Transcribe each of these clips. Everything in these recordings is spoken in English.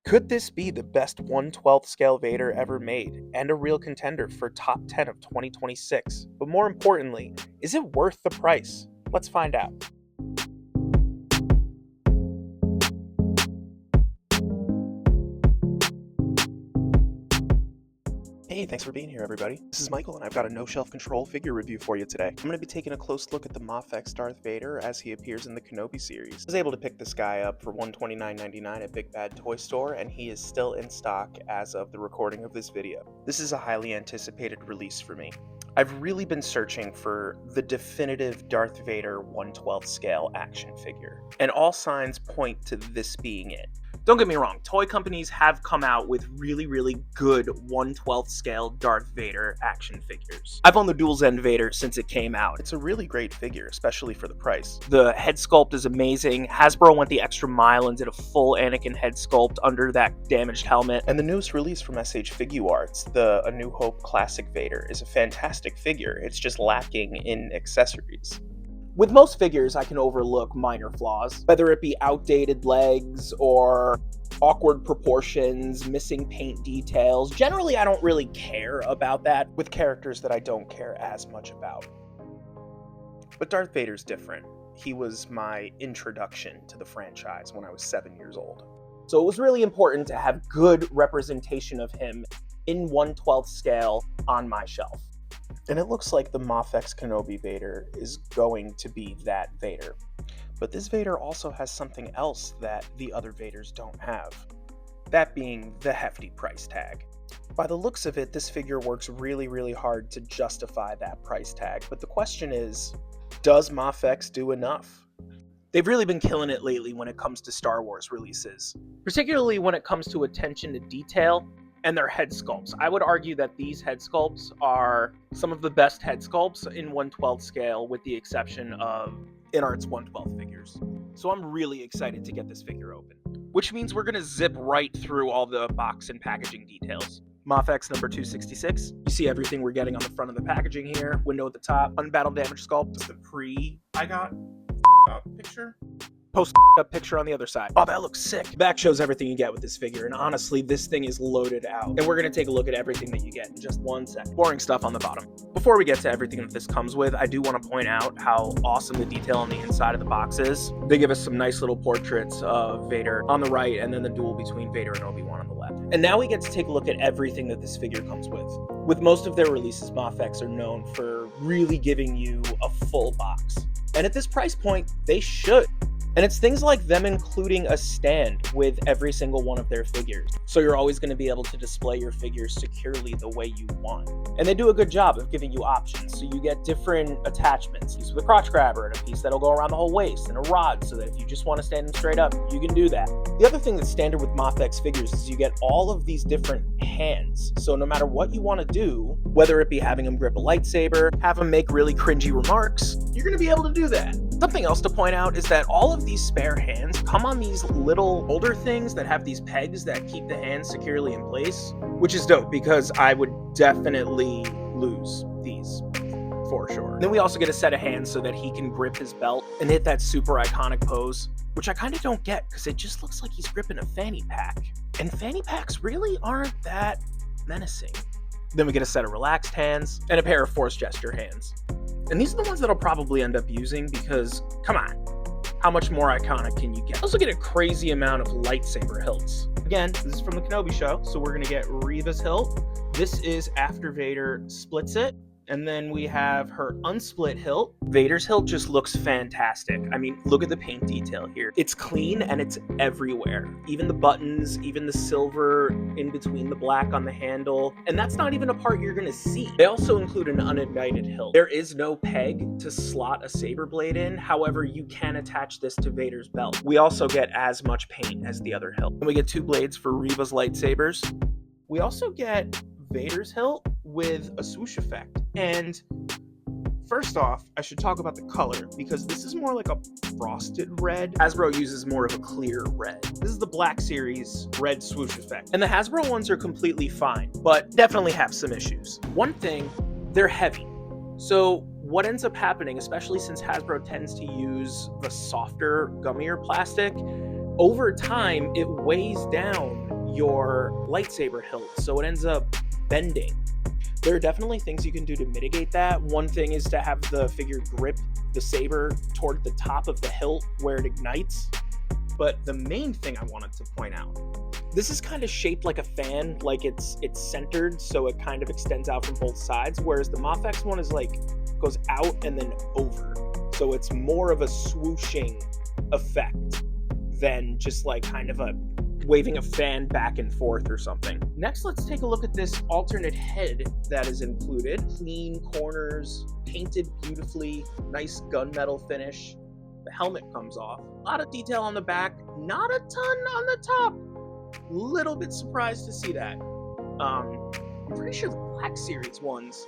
Could this be the best 1/12 scale Vader ever made, and a real contender for top 10 of 2026? But more importantly, is it worth the price? Let's find out. Hey, thanks for being here, everybody. This is Michael, and I've got a no-shelf control figure review for you today. I'm going to be taking a close look at the MAFEX Darth Vader as he appears in the Kenobi series. I was able to pick this guy up for $129.99 at Big Bad Toy Store, and he is still in stock as of the recording of this video. This is a highly anticipated release for me. I've really been searching for the definitive Darth Vader 1/12 scale action figure, and all signs point to this being it. Don't get me wrong, toy companies have come out with really good 1/12 scale Darth Vader action figures. I've owned the Dual Zen Vader since it came out. It's a really great figure, especially for the price. The head sculpt is amazing. Hasbro went the extra mile and did a full Anakin head sculpt under that damaged helmet. And the newest release from SH Figuarts, the A New Hope Classic Vader, is a fantastic figure. It's just lacking in accessories. With most figures, I can overlook minor flaws, whether it be outdated legs or awkward proportions, missing paint details. Generally, I don't really care about that with characters that I don't care as much about. But Darth Vader's different. He was my introduction to the franchise when I was 7 years old. So it was really important to have good representation of him in 1/12 scale on my shelf. And it looks like the MAFEX Kenobi Vader is going to be that Vader. But this Vader also has something else that the other Vaders don't have. That being the hefty price tag. By the looks of it, this figure works really hard to justify that price tag. But the question is, does MAFEX do enough? They've really been killing it lately when it comes to Star Wars releases, particularly when it comes to attention to detail and their head sculpts. I would argue that these head sculpts are some of the best head sculpts in 1/12 scale, with the exception of InArt's 1/12 figures. So I'm really excited to get this figure open, which means we're gonna zip right through all the box and packaging details. MAFEX number 266. You see everything we're getting on the front of the packaging here. Window at the top, unbattle damage sculpt. This is the I got picture. Post up picture on the other side. Oh, that looks sick. Back shows everything you get with this figure, and honestly, this thing is loaded out. And we're gonna take a look at everything that you get in just 1 second. Boring stuff on the bottom. Before we get to everything that this comes with, I do want to point out how awesome the detail on the inside of the box is. They give us some nice little portraits of Vader on the right, and then the duel between Vader and Obi-Wan on the left. And now we get to take a look at everything that this figure comes with. With most of their releases, MAFEX are known for really giving you a full box. And at this price point, they should. And it's things like them including a stand with every single one of their figures. So you're always going to be able to display your figures securely the way you want. And they do a good job of giving you options. So you get different attachments. Use with a crotch grabber and a piece that'll go around the whole waist and a rod so that if you just want to stand them straight up, you can do that. The other thing that's standard with MAFEX figures is you get all of these different hands. So no matter what you want to do, whether it be having them grip a lightsaber, have them make really cringy remarks, you're going to be able to do that. Something else to point out is that all of these spare hands come on these little holder things that have these pegs that keep the hands securely in place, which is dope because I would definitely lose these for sure. And then we also get a set of hands so that he can grip his belt and hit that super iconic pose, which I kind of don't get because it just looks like he's gripping a fanny pack. And fanny packs really aren't that menacing. Then we get a set of relaxed hands and a pair of force gesture hands. And these are the ones that I'll probably end up using because, come on, how much more iconic can you get? I also get a crazy amount of lightsaber hilts. Again, this is from the Kenobi show, so we're gonna get Reva's hilt. This is after Vader splits it. And then we have her unsplit hilt. Vader's hilt just looks fantastic. I mean, look at the paint detail here. It's clean and it's everywhere. Even the buttons, even the silver in between the black on the handle. And that's not even a part you're gonna see. They also include an unignited hilt. There is no peg to slot a saber blade in. However, you can attach this to Vader's belt. We also get as much paint as the other hilt. And we get 2 blades for Reva's lightsabers. We also get Vader's hilt with a swoosh effect. And first off, I should talk about the color because this is more like a frosted red. Hasbro uses more of a clear red. This is the Black Series red swoosh effect. And the Hasbro ones are completely fine, but definitely have some issues. One thing, they're heavy. So what ends up happening, especially since Hasbro tends to use the softer, gummier plastic, over time, it weighs down your lightsaber hilt, so it ends up bending. There are definitely things you can do to mitigate that. One thing is to have the figure grip the saber toward the top of the hilt where it ignites. But the main thing I wanted to point out, this is kind of shaped like a fan, like it's centered, so it kind of extends out from both sides, whereas the MAFEX one is like goes out and then over. So it's more of a swooshing effect than just like kind of a waving a fan back and forth or something. Next, let's take a look at this alternate head that is included. Clean corners, painted beautifully, nice gunmetal finish. The helmet comes off. A lot of detail on the back, not a ton on the top. Little bit surprised to see that. I'm pretty sure the Black Series ones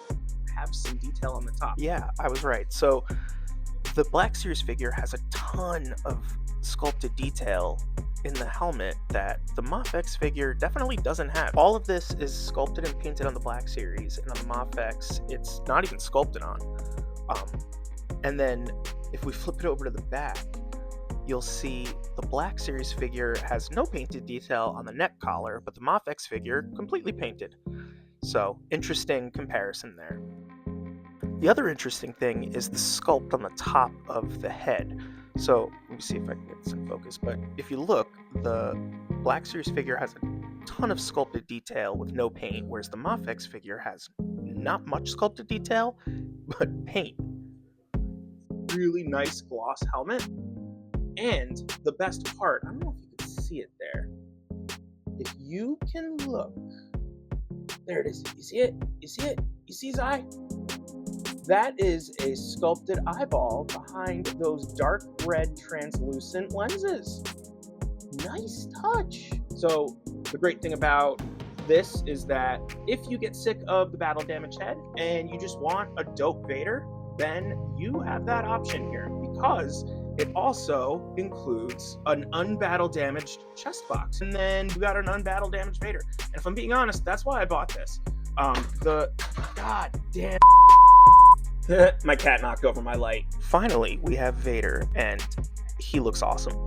have some detail on the top. Yeah, I was right. So the Black Series figure has a ton of sculpted detail in the helmet that the MAFEX figure definitely doesn't have. All of this is sculpted and painted on the Black Series, and on the MAFEX, it's not even sculpted on. And then if we flip it over to the back, you'll see the Black Series figure has no painted detail on the neck collar, but the MAFEX figure completely painted. So, interesting comparison there. The other interesting thing is the sculpt on the top of the head. So, let me see if I can get this in focus, but if you look, the Black Series figure has a ton of sculpted detail with no paint, whereas the MAFEX figure has not much sculpted detail, but paint. Really nice gloss helmet. And the best part, I don't know if you can see it there. If you can look, there it is. You see it? You see it? You see his eye? That is a sculpted eyeball behind those dark red translucent lenses. Nice touch. So the great thing about this is that if you get sick of the battle damaged head and you just want a dope Vader, then you have that option here, because it also includes an unbattle damaged chest box. And then you got an unbattle damaged Vader. And if I'm being honest, that's why I bought this. God damn. My cat knocked over my light. Finally, we have Vader, and he looks awesome.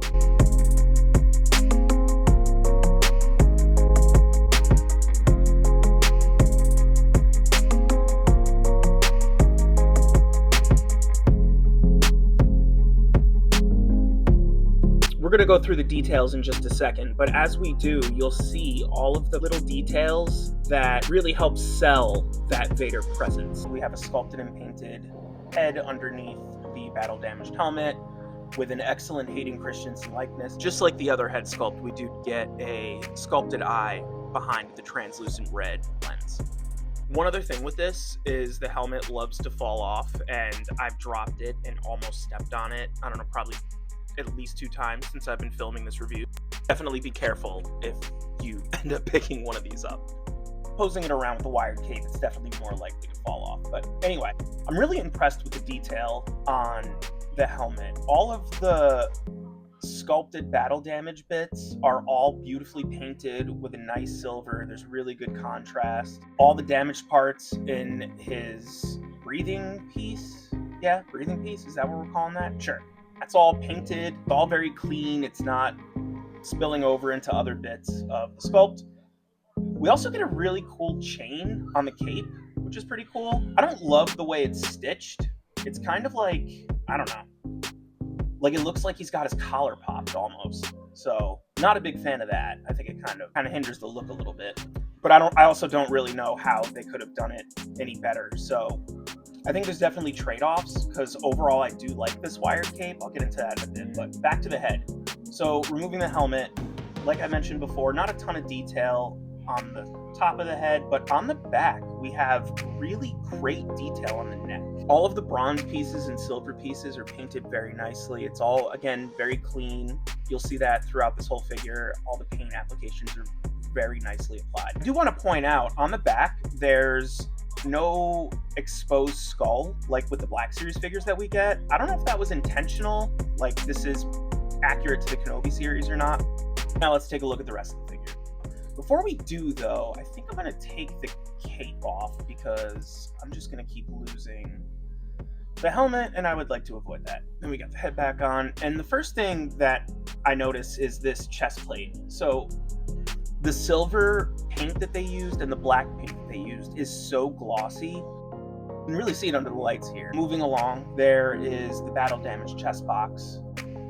We're going to go through the details in just a second, but as we do, you'll see all of the little details that really help sell that Vader presence. We have a sculpted and painted head underneath the battle damaged helmet with an excellent Hayden Christensen likeness. Just like the other head sculpt, we do get a sculpted eye behind the translucent red lens. One other thing with this is the helmet loves to fall off, and I've dropped it and almost stepped on it. I don't know, probably at least 2 times since I've been filming this review. Definitely be careful if you end up picking one of these up. Posing it around with a wired cape, it's definitely more likely to fall off. But anyway, I'm really impressed with the detail on the helmet. All of the sculpted battle damage bits are all beautifully painted with a nice silver. There's really good contrast. All the damaged parts in his breathing piece. Yeah, breathing piece, is that what we're calling that? Sure. That's all painted, all very clean. It's not spilling over into other bits of the sculpt. We also get a really cool chain on the cape, which is pretty cool. I don't love the way it's stitched. It's kind of like, I don't know, like it looks like he's got his collar popped almost. So not a big fan of that. I think it kind of hinders the look a little bit. But I also don't really know how they could have done it any better. So I think there's definitely trade-offs, because overall I do like this wired cape. I'll get into that in a bit, but back to the head. So removing the helmet, like I mentioned before, not a ton of detail on the top of the head, but on the back we have really great detail on the neck. All of the bronze pieces and silver pieces are painted very nicely. It's all, again, very clean. You'll see that throughout this whole figure. All the paint applications are very nicely applied. I do want to point out, on the back, there's no exposed skull like with the Black Series figures that we get. I don't know if that was intentional, like this is accurate to the Kenobi series or not. Now let's take a look at the rest of the figure. Before we do though, I think I'm going to take the cape off because I'm just going to keep losing the helmet, and I would like to avoid that. Then we got the head back on, and the first thing that I notice is this chest plate. So The silver paint that they used and the black paint that they used is so glossy. You can really see it under the lights here. Moving along, there is the battle damage chest box.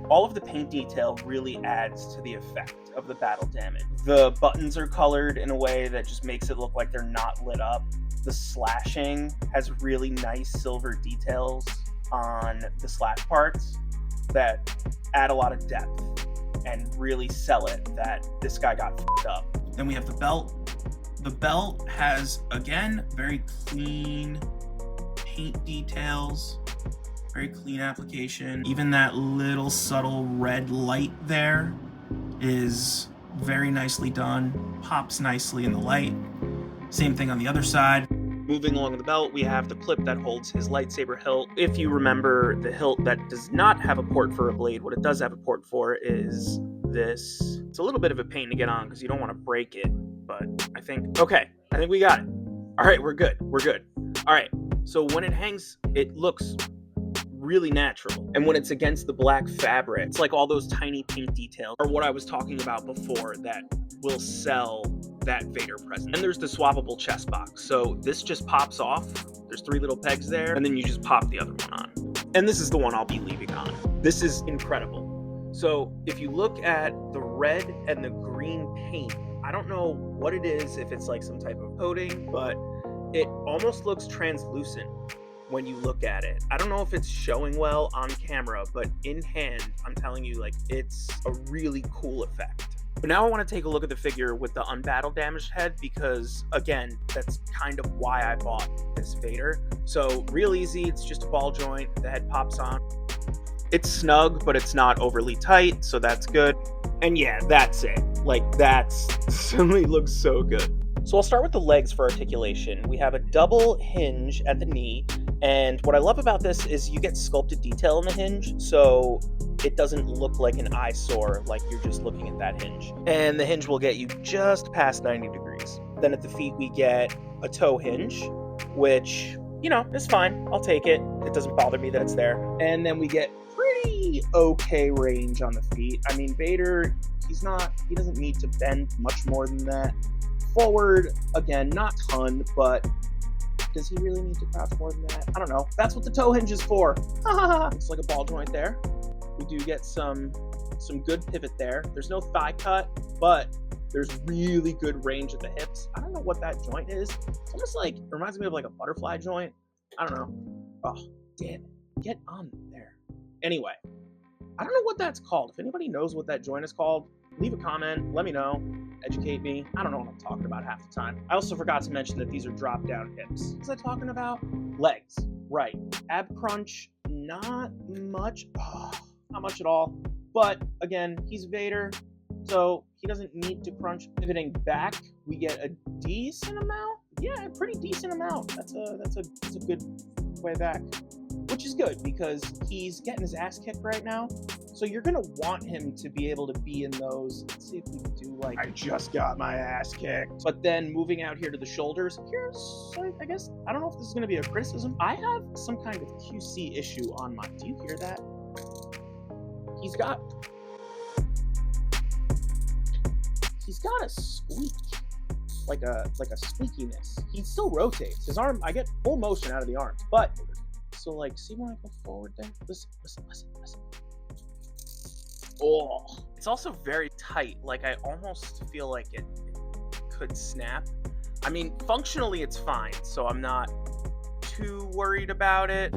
All of the paint detail really adds to the effect of the battle damage. The buttons are colored in a way that just makes it look like they're not lit up. The slashing has really nice silver details on the slash parts that add a lot of depth and really sell it that this guy got f***ed up. Then we have the belt. The belt has, again, very clean paint details, very clean application. Even that little subtle red light there is very nicely done, pops nicely in the light. Same thing on the other side. Moving along the belt, we have the clip that holds his lightsaber hilt. If you remember, the hilt that does not have a port for a blade, what it does have a port for is this. It's a little bit of a pain to get on because you don't want to break it, but I think we got it. All right, we're good. All right, so when it hangs, it looks really natural. And when it's against the black fabric, it's like all those tiny paint details are what I was talking about before that will sell that Vader present. And there's the swappable chest box. So this just pops off. There's 3 little pegs there, and then you just pop the other one on. And this is the one I'll be leaving on. This is incredible. So if you look at the red and the green paint, I don't know what it is, if it's like some type of coating, but it almost looks translucent when you look at it. I don't know if it's showing well on camera, but in hand, I'm telling you, like, it's a really cool effect. But now I want to take a look at the figure with the unbattle damaged head because, again, that's kind of why I bought this Vader. So real easy, it's just a ball joint, the head pops on. It's snug, but it's not overly tight, so that's good. And yeah, that's it. Like, that's suddenly looks so good. So I'll start with the legs for articulation. We have a double hinge at the knee, and what I love about this is you get sculpted detail in the hinge, so it doesn't look like an eyesore, like you're just looking at that hinge. And the hinge will get you just past 90 degrees. Then at the feet, we get a toe hinge, which, you know, is fine. I'll take it. It doesn't bother me that it's there. And then we get pretty okay range on the feet. I mean, Vader, he doesn't need to bend much more than that. Forward, again, not ton, but does he really need to crouch more than that? I don't know. That's what the toe hinge is for. Looks like a ball joint there. We do get some good pivot there. There's no thigh cut, but there's really good range at the hips. I don't know what that joint is. It's almost like, it reminds me of like a butterfly joint. I don't know. Oh, damn it. Get on there. Anyway, I don't know what that's called. If anybody knows what that joint is called, leave a comment, let me know, educate me. I don't know what I'm talking about half the time. I also forgot to mention that these are drop-down hips. What was I talking about? Legs, right. Ab crunch, not much. Not much at all. But again, he's Vader, so he doesn't need to crunch. Pivoting back, we get a decent amount. Yeah, a pretty decent amount. That's a good way back. Which is good because he's getting his ass kicked right now. So you're gonna want him to be able to be in those. Let's see if we can do like, I just got my ass kicked. But then moving out here to the shoulders, here's, I guess, I don't know if this is gonna be a criticism. I have some kind of QC issue on my, do you hear that? He's got a squeak, like a squeakiness. He still rotates. His arm, I get full motion out of the arms, but so like, see when I go forward there? Listen. Oh, it's also very tight. Like, I almost feel like it could snap. I mean, functionally it's fine, so I'm not too worried about it.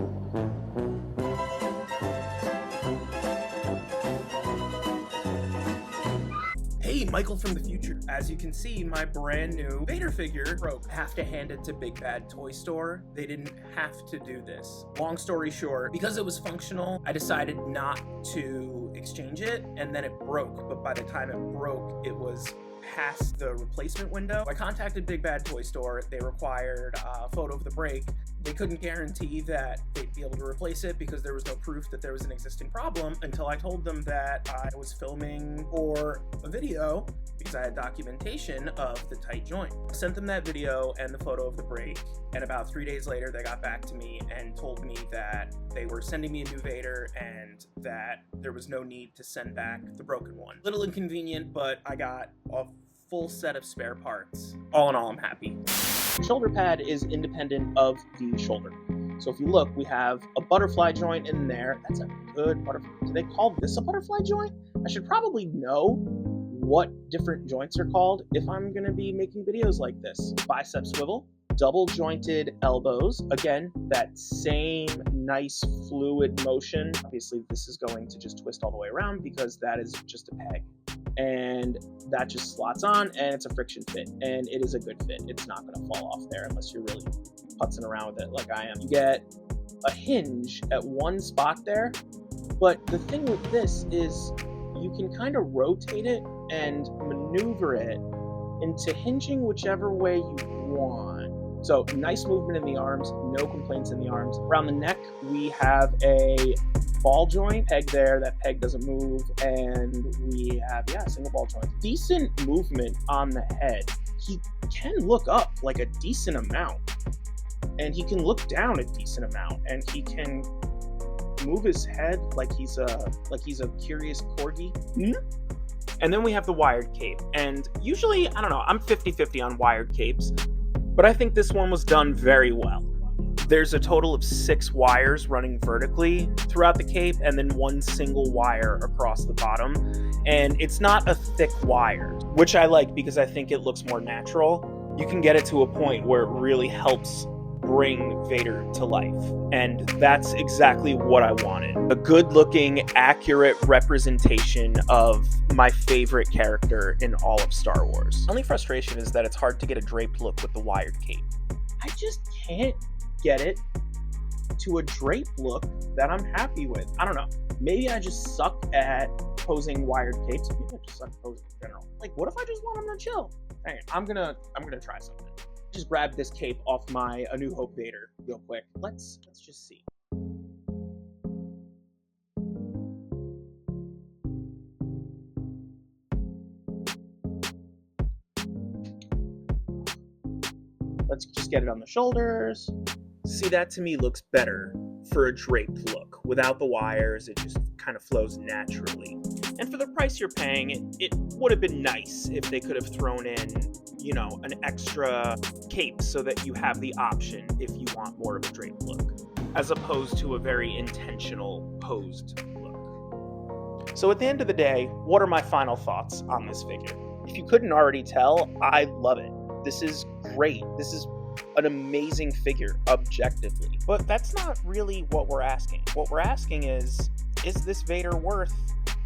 Hey, Michael from the future. As you can see, my brand new Vader figure broke. I have to hand it to Big Bad Toy Store. They didn't have to do this. Long story short, because it was functional, I decided not to exchange it, and then it broke. But by the time it broke, it was past the replacement window. I contacted Big Bad Toy Store. They required a photo of the break. They couldn't guarantee that they'd be able to replace it because there was no proof that there was an existing problem until I told them that I was filming for a video because I had documentation of the tight joint. I sent them that video and the photo of the break, and about 3 days later they got back to me and told me that they were sending me a new Vader and that there was no need to send back the broken one. Little inconvenient, but I got a full set of spare parts. All in all, I'm happy. The shoulder pad is independent of the shoulder. So if you look, we have a butterfly joint in there. That's a good butterfly. Do they call this a butterfly joint? I should probably know what different joints are called if I'm gonna be making videos like this. Bicep swivel, double jointed elbows. Again, that same nice fluid motion. Obviously, this is going to just twist all the way around because that is just a peg. And that just slots on, and it's a friction fit, and it is a good fit. It's not gonna fall off there unless you're really putzing around with it like I am. You get a hinge at one spot there, but the thing with this is you can kind of rotate it and maneuver it into hinging whichever way you want. So nice movement in the arms, no complaints in the arms. Around the neck, we have a ball joint peg there. That peg doesn't move, and we have, a single ball joint. Decent movement on the head. He can look up like a decent amount, and he can look down a decent amount, and he can move his head like he's a curious corgi. And then we have the wired cape, and usually, I don't know, I'm 50-50 on wired capes, but I think this one was done very well. There's a total of 6 wires running vertically throughout the cape, and then 1 single wire across the bottom. And it's not a thick wire, which I like because I think it looks more natural. You can get it to a point where it really helps bring Vader to life. And that's exactly what I wanted. A good-looking, accurate representation of my favorite character in all of Star Wars. The only frustration is that it's hard to get a draped look with the wired cape. I just can't get it to a draped look that I'm happy with. I don't know. Maybe I just suck at posing wired capes. Maybe I just suck at posing in general. Like, what if I just want them to chill? Hey, I'm gonna try something. Just grab this cape off my A New Hope Vader real quick. Let's just see. Let's just get it on the shoulders. See, that to me looks better for a draped look. Without the wires, it just kind of flows naturally. And for the price you're paying, it would have been nice if they could have thrown in, an extra cape so that you have the option if you want more of a draped look, as opposed to a very intentional posed look. So at the end of the day, what are my final thoughts on this figure? If you couldn't already tell, I love it. This is great. This is an amazing figure, objectively. But that's not really what we're asking. What we're asking is this Vader worth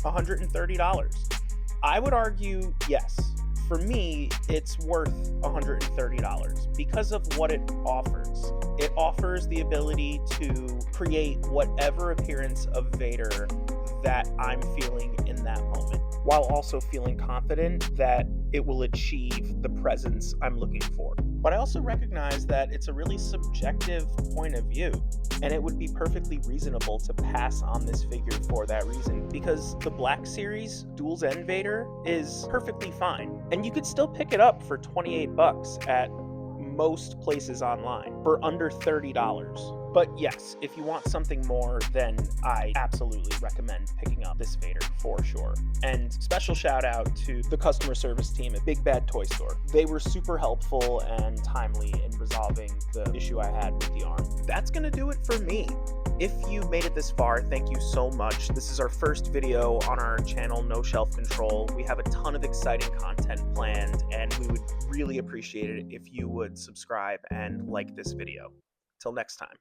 $130? I would argue yes. For me, it's worth $130 because of what it offers. It offers the ability to create whatever appearance of Vader that I'm feeling in that moment, while also feeling confident that it will achieve the presence I'm looking for. But I also recognize that it's a really subjective point of view, and it would be perfectly reasonable to pass on this figure for that reason, because the Black Series Duels End Vader is perfectly fine, and you could still pick it up for $28 at most places online for under $30. But yes, if you want something more, then I absolutely recommend picking up this Vader for sure. And special shout out to the customer service team at Big Bad Toy Store. They were super helpful and timely in resolving the issue I had with the arm. That's gonna do it for me. If you made it this far, thank you so much. This is our first video on our channel, No Shelf Control. We have a ton of exciting content planned, and we would really appreciate it if you would subscribe and like this video. Till next time.